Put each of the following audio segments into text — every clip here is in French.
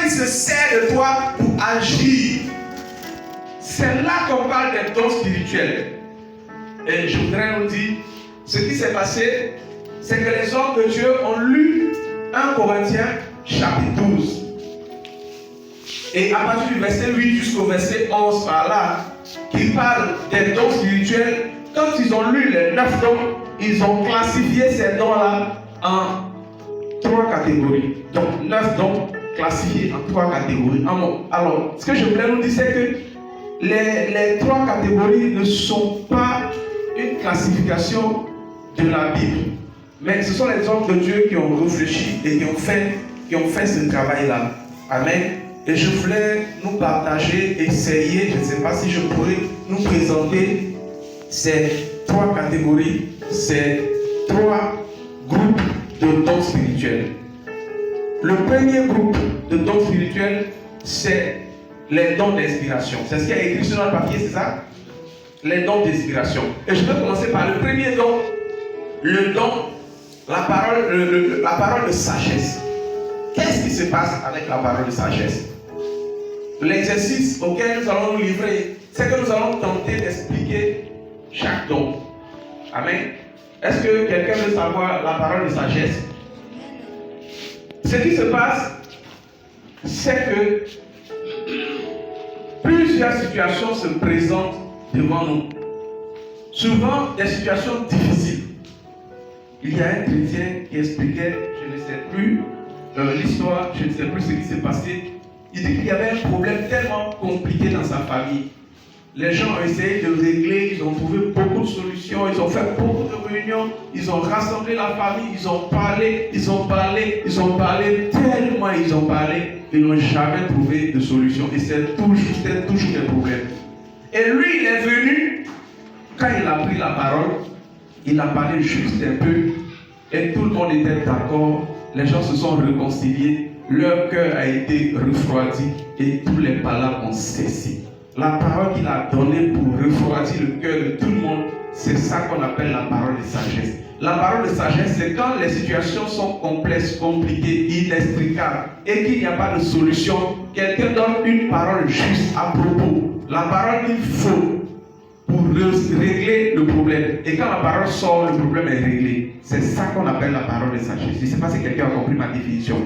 il se sert de toi pour agir. C'est là qu'on parle des dons spirituels. Et je voudrais nous dire, ce qui s'est passé, c'est que les hommes de Dieu ont lu 1 Corinthiens chapitre 12. Et à partir du verset 8 jusqu'au verset 11 par là, qui parle des dons spirituels, quand ils ont lu les 9 dons, ils ont classifié ces dons-là en 3 catégories. Donc 9 dons classifiés en 3 catégories. Alors, ce que je voulais nous dire, c'est que les 3 catégories ne sont pas une classification de la Bible, mais ce sont les hommes de Dieu qui ont réfléchi et qui ont fait ce travail-là. Amen. Et je voulais nous partager, essayer, je ne sais pas si je pourrais nous présenter ces 3 catégories, ces 3 groupes de dons spirituels. Le premier groupe de dons spirituels, c'est les dons d'inspiration. C'est ce qui est écrit sur le papier, c'est ça? Les dons d'inspiration. Et je vais commencer par le premier don, le don, la parole de sagesse. Qu'est-ce qui se passe avec la parole de sagesse? L'exercice auquel nous allons nous livrer, c'est que nous allons tenter d'expliquer chaque don. Amen. Est-ce que quelqu'un veut savoir la parole de sagesse? Ce qui se passe, c'est que plusieurs situations se présentent devant nous. Souvent des situations difficiles. Il y a un chrétien qui expliquait, je ne sais plus l'histoire, je ne sais plus ce qui s'est passé. Il dit qu'il y avait un problème tellement compliqué dans sa famille. Les gens ont essayé de régler, ils ont trouvé beaucoup de solutions, ils ont fait beaucoup de réunions, ils ont rassemblé la famille, ils ont parlé, tellement ils ont parlé, ils n'ont jamais trouvé de solution. Et c'était toujours des problèmes. Et lui, il est venu, quand il a pris la parole, il a parlé juste un peu, et tout le monde était d'accord, les gens se sont réconciliés, leur cœur a été refroidi, et tous les palabres ont cessé. La parole qu'il a donnée pour refroidir le cœur de tout le monde, c'est ça qu'on appelle la parole de sagesse. La parole de sagesse, c'est quand les situations sont complexes, compliquées, inextricables, et qu'il n'y a pas de solution, quelqu'un donne une parole juste à propos. La parole qu'il faut pour régler le problème. Et quand la parole sort, le problème est réglé. C'est ça qu'on appelle la parole de sagesse. Je ne sais pas si quelqu'un a compris ma définition.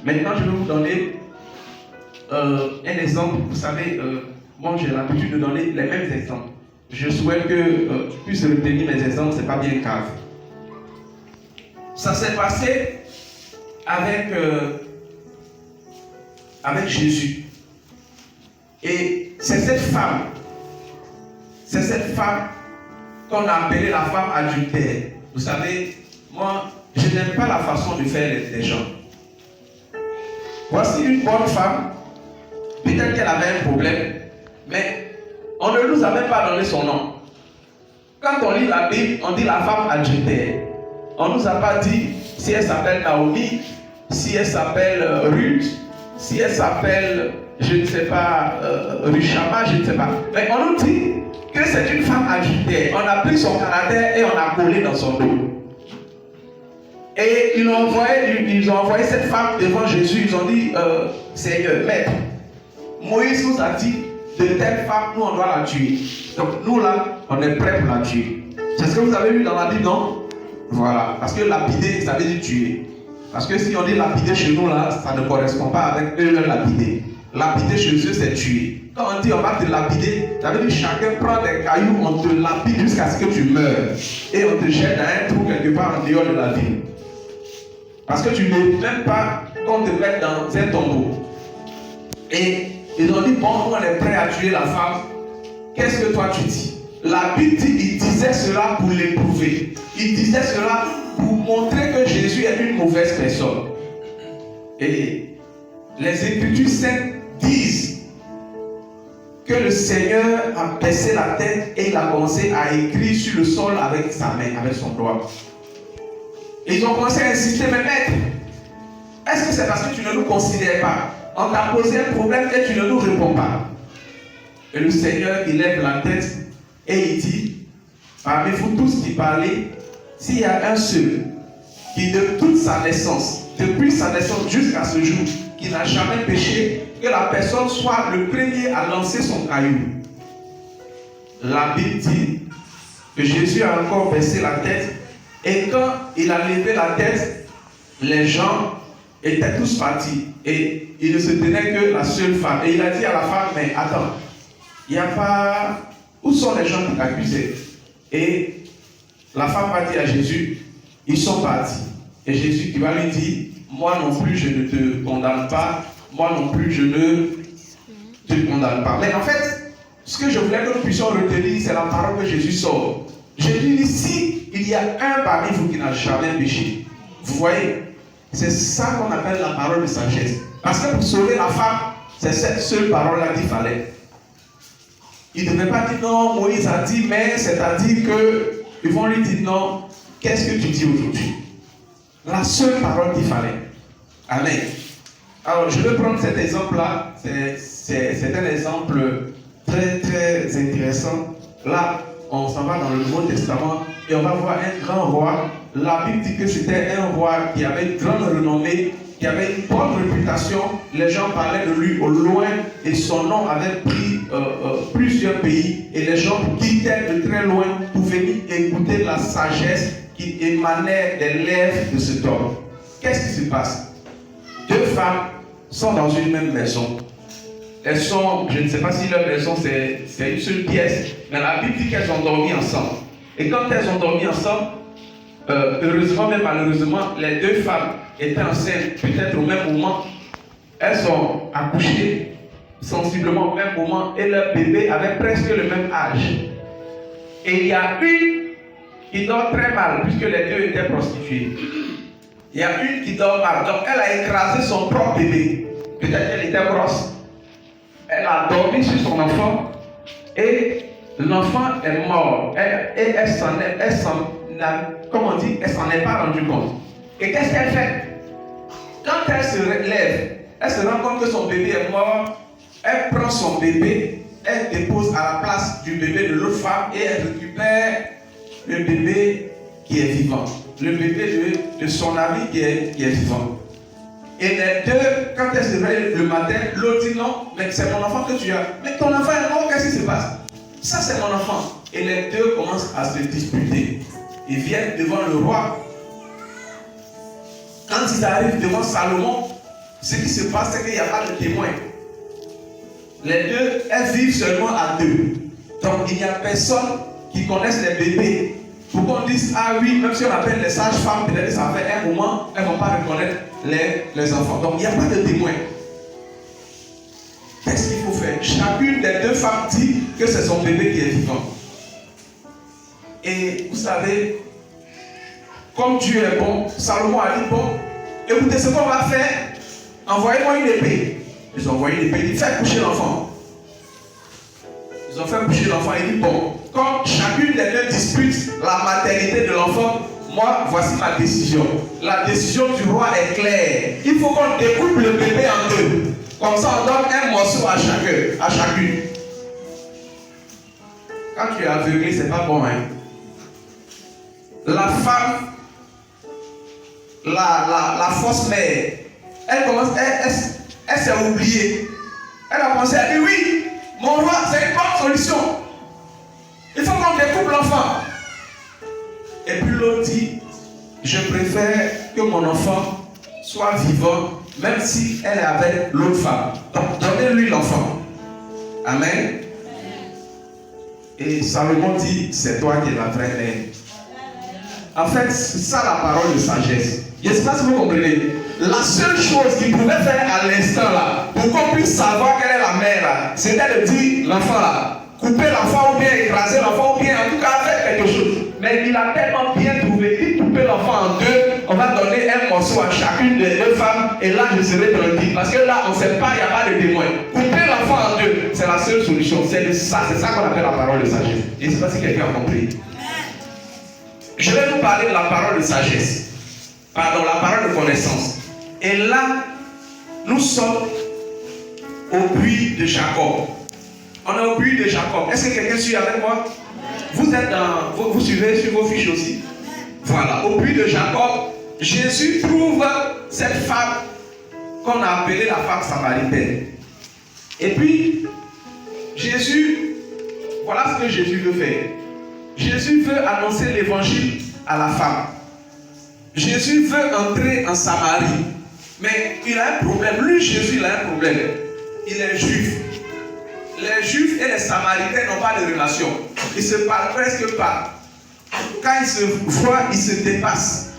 Maintenant, je vais vous donner un exemple. Vous savez, moi j'ai l'habitude de donner les mêmes exemples. Je souhaite que tu puisses retenir mes exemples, c'est pas bien grave. Ça s'est passé avec Jésus. Et c'est cette femme qu'on a appelée la femme adultère. Vous savez, moi, je n'aime pas la façon de faire les gens. Voici une bonne femme, peut-être qu'elle avait un problème, mais on ne nous a même pas donné son nom. Quand on lit la Bible, on dit la femme adultère. On ne nous a pas dit si elle s'appelle Naomi, si elle s'appelle Ruth, si elle s'appelle, je ne sais pas, Rushama, je ne sais pas. Mais on nous dit que c'est une femme adultère. On a pris son caractère et on a collé dans son dos. Et ils ont envoyé cette femme devant Jésus. Ils ont dit, Seigneur, Maître, Moïse nous a dit, de telle femme, nous on doit la tuer. Donc nous là, on est prêts pour la tuer. C'est ce que vous avez lu dans la Bible, non? Voilà. Parce que lapider, ça veut dire tuer. Parce que si on dit lapider chez nous là, ça ne correspond pas avec eux lapider. Lapider chez eux, c'est tuer. Quand on dit on va te lapider, ça veut dire chacun prend des cailloux, on te lapide jusqu'à ce que tu meurs. Et on te jette dans un trou quelque part en dehors de la ville. Parce que tu ne veux même pas qu'on te mette dans un tombeau. Et ils ont dit, bon, nous on est prêts à tuer la femme. Qu'est-ce que toi tu dis? La Bible dit, il disait cela pour l'éprouver. Il disait cela pour montrer que Jésus est une mauvaise personne. Et les Écritures saintes disent que le Seigneur a baissé la tête et il a commencé à écrire sur le sol avec sa main, avec son doigt. Ils ont commencé à insister, mais maître, est-ce que c'est parce que tu ne nous considères pas? On t'a posé un problème et tu ne nous réponds pas. Et le Seigneur, il lève la tête et il dit, parmi vous tous qui parlez, s'il y a un seul qui de toute sa naissance, depuis sa naissance jusqu'à ce jour, qui n'a jamais péché, que la personne soit le premier à lancer son caillou. La Bible dit que Jésus a encore baissé la tête et quand il a levé la tête, les gens étaient tous partis et il ne se tenait que la seule femme. Et il a dit à la femme, mais attends, il n'y a pas... Où sont les gens qui t'accusaient? Et la femme va dire à Jésus, ils sont partis. Et Jésus qui va lui dire, moi non plus je ne te condamne pas, moi non plus je ne te condamne pas. Mais en fait, ce que je voulais que nous puissions retenir, c'est la parole que Jésus sort. Jésus dit, si il y a un parmi vous qui n'a jamais péché, vous voyez, c'est ça qu'on appelle la parole de sagesse. Parce que pour sauver la femme, c'est cette seule parole-là qu'il fallait. Il ne devait pas dire non, Moïse a dit, mais c'est-à-dire que ils vont lui dire non, qu'est-ce que tu dis aujourd'hui? La seule parole qu'il fallait. Amen. Alors, je vais prendre cet exemple-là. C'est un exemple très, très intéressant. Là, on s'en va dans le Nouveau Testament et on va voir un grand roi. La Bible dit que c'était un roi qui avait une grande renommée, qui avait une bonne réputation. Les gens parlaient de lui au loin et son nom avait pris plusieurs pays. Et les gens quittaient de très loin pour venir écouter la sagesse qui émanait des lèvres de cet homme. Qu'est-ce qui se passe? Deux femmes sont dans une même maison. Elles sont, je ne sais pas si leur maison c'est une seule pièce, mais la Bible dit qu'elles ont dormi ensemble. Et quand elles ont dormi ensemble, heureusement, mais malheureusement, les deux femmes étaient enceintes, peut-être au même moment. Elles ont accouché sensiblement au même moment et leur bébé avait presque le même âge. Et il y a une qui dort très mal, puisque les deux étaient prostituées. Il y a une qui dort mal, donc elle a écrasé son propre bébé. Peut-être qu'elle était grosse. Elle a dormi sur son enfant et l'enfant est mort. Et elle s'en est pas rendue compte. Et qu'est-ce qu'elle fait? Quand elle se relève, elle se rend compte que son bébé est mort. Elle prend son bébé, elle dépose à la place du bébé de l'autre femme et elle récupère le bébé qui est vivant. Le bébé de son ami qui est vivant. Et les deux, quand elles se réveillent le matin, l'autre dit non, mais c'est mon enfant que tu as. Mais ton enfant est mort, qu'est-ce qui se passe? Ça c'est mon enfant. Et les deux commencent à se disputer. Ils viennent devant le roi. Quand ils arrivent devant Salomon, ce qui se passe, c'est qu'il n'y a pas de témoin. Les deux, elles vivent seulement à deux. Donc il n'y a personne qui connaisse les bébés. Pour qu'on dise, ah oui, même si on appelle les sages-femmes, peut-être que ça fait un moment, elles ne vont pas reconnaître les enfants. Donc il n'y a pas de témoin. Qu'est-ce qu'il faut faire? Chacune des deux femmes dit que c'est son bébé qui est vivant. Et vous savez, comme Dieu est bon, Salomon a dit, bon, écoutez ce qu'on va faire, envoyez-moi une épée. Ils ont envoyé une épée, ils disent, faites coucher l'enfant. Ils ont fait coucher l'enfant et dit, bon, comme chacune des deux dispute la maternité de l'enfant, moi, voici ma décision. La décision du roi est claire. Il faut qu'on découpe le bébé en deux. Comme ça, on donne un morceau à chacune. Quand tu es aveuglé, c'est pas bon, hein. La femme, la fausse mère, elle s'est oubliée. Elle a commencé à dire, oui, mon roi, c'est une bonne solution. Il faut qu'on découpe l'enfant. Et puis l'autre dit, je préfère que mon enfant soit vivant, même si elle est avec l'autre femme. Donc, donnez-lui l'enfant. Amen. Et Salomon dit, c'est toi qui es la vraie mère. En fait, c'est ça la parole de sagesse. Je ne sais pas si vous comprenez. La seule chose qu'il pouvait faire à l'instant là, pour qu'on puisse savoir quelle est la mère là, c'était de dire l'enfant là, couper l'enfant ou bien écraser l'enfant ou bien en tout cas faire quelque chose. Mais il a tellement bien trouvé, il couper l'enfant en deux, on va donner un morceau à chacune des deux femmes et là je serai tranquille. Parce que là on ne sait pas, il n'y a pas de témoin. Couper l'enfant en deux, c'est la seule solution. C'est ça qu'on appelle la parole de sagesse. Je ne sais pas si quelqu'un a compris. Je vais vous parler de la parole de sagesse. Pardon, la parole de connaissance. Et là, nous sommes au puits de Jacob. On est au puits de Jacob. Est-ce que quelqu'un suit avec moi? Vous êtes vous suivez sur vos fiches aussi. Voilà, au puits de Jacob, Jésus trouve cette femme qu'on a appelé la femme samaritaine. Et puis, Jésus, voilà ce que Jésus veut faire. Jésus veut annoncer l'évangile à la femme. Jésus veut entrer en Samarie. Mais il a un problème. Lui, Jésus, il a un problème. Il est juif. Les juifs et les samaritains n'ont pas de relation. Ils ne se parlent presque pas. Quand ils se voient, ils se dépassent.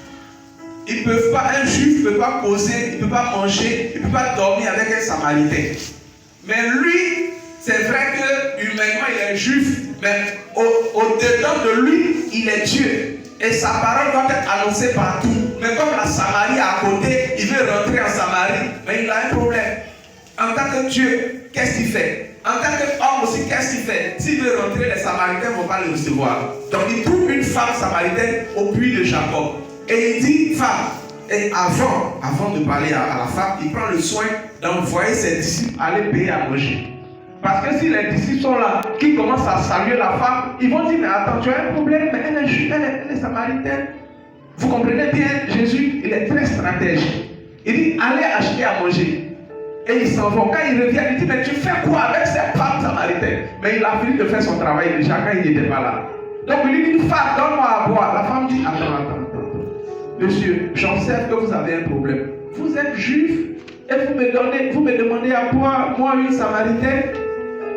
Ils peuvent pas, un juif ne peut pas causer, il ne peut pas manger, il ne peut pas dormir avec un samaritain. Mais lui, c'est vrai que humainement il est juif, mais au-dedans de lui, il est Dieu. Et sa parole doit être annoncée partout. Mais comme la Samarie est à côté, il veut rentrer en Samarie, mais il a un problème. En tant que Dieu, qu'est-ce qu'il fait? En tant qu'homme aussi, qu'est-ce qu'il fait? S'il veut rentrer, les Samaritains ne vont pas le recevoir. Donc il trouve une femme samaritaine au puits de Jacob. Et il dit, femme, et avant de parler à la femme, il prend le soin d'envoyer ses disciples aller payer à manger. Parce que si les disciples sont là, qui commencent à saluer la femme, ils vont dire, mais attends, tu as un problème, mais elle est juive, elle est samaritaine. Vous comprenez bien, Jésus, il est très stratège. Il dit, allez acheter à manger. Et ils s'en vont. Quand ils reviennent, il dit, mais tu fais quoi avec cette femme samaritaine? Mais il a fini de faire son travail déjà quand il n'était pas là. Donc il lui dit, femme, donne-moi à boire. La femme dit, attends. Monsieur, j'observe que vous avez un problème. Vous êtes juif et vous me demandez à boire, moi une samaritaine.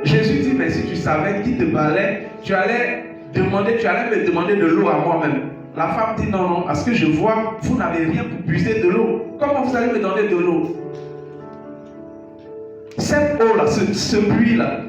Jésus dit, mais si tu savais qui te parlait, tu allais me demander de l'eau à moi-même. La femme dit, non, parce que je vois, vous n'avez rien pour puiser de l'eau. Comment vous allez me donner de l'eau? Cette eau-là, ce puits-là,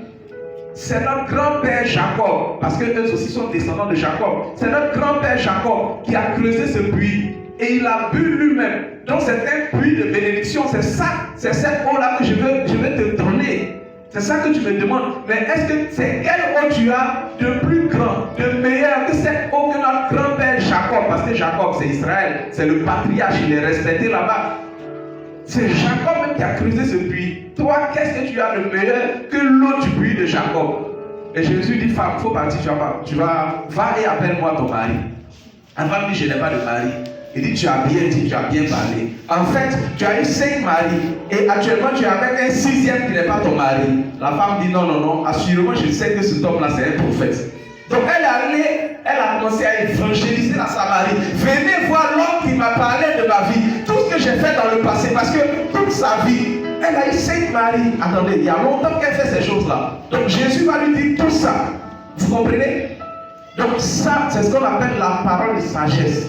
c'est notre grand-père Jacob, parce qu'eux aussi sont descendants de Jacob. C'est notre grand-père Jacob qui a creusé ce puits et il a bu lui-même. Donc c'est un puits de bénédiction. C'est ça, c'est cette eau-là que je veux te donner. C'est ça que tu me demandes. Mais est-ce que c'est quelle eau tu as de plus grand, de meilleur que cette eau que notre grand-père Jacob? Parce que Jacob, c'est Israël, c'est le patriarche, il est respecté là-bas. C'est Jacob même qui a creusé ce puits. Toi, qu'est-ce que tu as de meilleur que l'eau du puits de Jacob? Et Jésus dit, femme, il faut partir, va et appelle-moi ton mari. La femme dit, je n'ai pas de mari. Il dit, tu as bien parlé. En fait, tu as eu 5 maris et actuellement tu es avec un 6e qui n'est pas ton mari. La femme dit, non, assurément, je sais que cet homme-là, c'est un prophète. Donc elle est allée, elle a commencé à évangéliser la Samarie. Venez voir l'homme qui m'a parlé de ma vie. Tout ce que j'ai fait dans le passé, parce que toute sa vie, elle a eu 5 maris. Attendez, il y a longtemps qu'elle fait ces choses-là. Donc Jésus va lui dire tout ça. Vous comprenez? Donc ça, c'est ce qu'on appelle la parole de sagesse.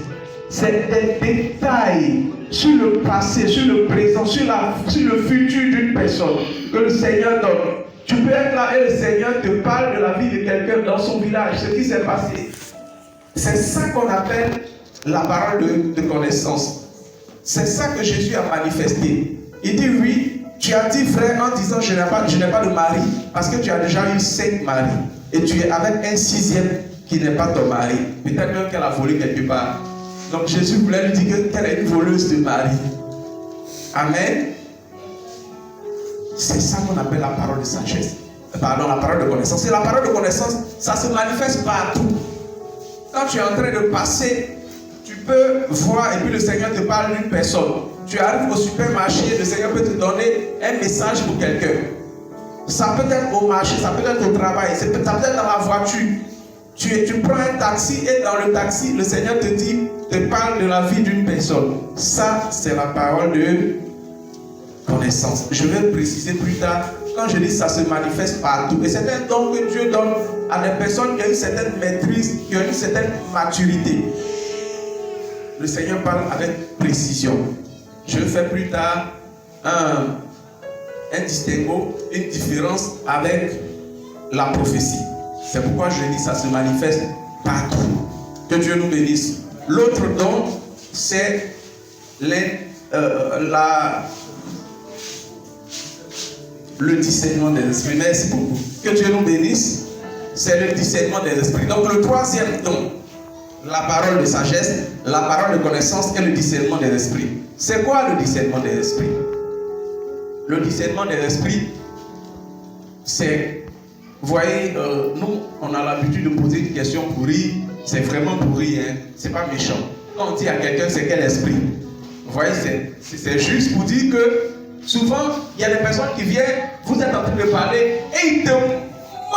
C'est des détails sur le passé, sur le présent, sur le futur d'une personne que le Seigneur donne. Tu peux être là et le Seigneur te parle de la vie de quelqu'un dans son village, ce qui s'est passé. C'est ça qu'on appelle la parole de connaissance. C'est ça que Jésus a manifesté. Il dit oui, tu as dit frère en disant je n'ai pas de mari parce que tu as déjà eu 5 maris et tu es avec un 6e qui n'est pas ton mari. Peut-être même qu'elle a volé quelque part. Donc Jésus voulait lui dire qu'elle est une voleuse de mari. Amen. C'est ça qu'on appelle la parole de sagesse. Pardon, la parole de connaissance. Et la parole de connaissance, ça se manifeste partout. Quand tu es en train de passer, tu peux voir et puis le Seigneur te parle d'une personne. Tu arrives au supermarché, le Seigneur peut te donner un message pour quelqu'un. Ça peut être au marché, ça peut être au travail, ça peut être dans la voiture. Tu prends un taxi et dans le taxi, le Seigneur te parle de la vie d'une personne. Ça, c'est la parole de connaissance. Je vais préciser plus tard, quand je dis ça se manifeste partout. Et c'est un don que Dieu donne à des personnes qui ont une certaine maîtrise, qui ont une certaine maturité. Le Seigneur parle avec précision. Je vais faire plus tard un distinguo, une différence avec la prophétie. C'est pourquoi je dis ça se manifeste partout. Que Dieu nous bénisse. L'autre don, c'est le discernement des esprits. Merci beaucoup. Que Dieu nous bénisse. C'est le discernement des esprits. Donc le troisième don, la parole de sagesse, la parole de connaissance et le discernement des esprits. C'est quoi le discernement des esprits? Le discernement des esprits, c'est, vous voyez, nous, on a l'habitude de poser une question pour rire. C'est vraiment pour rire, hein? C'est pas méchant. Quand on dit à quelqu'un c'est quel esprit, vous voyez, c'est juste pour dire que souvent, il y a des personnes qui viennent, vous êtes en train de parler, et ils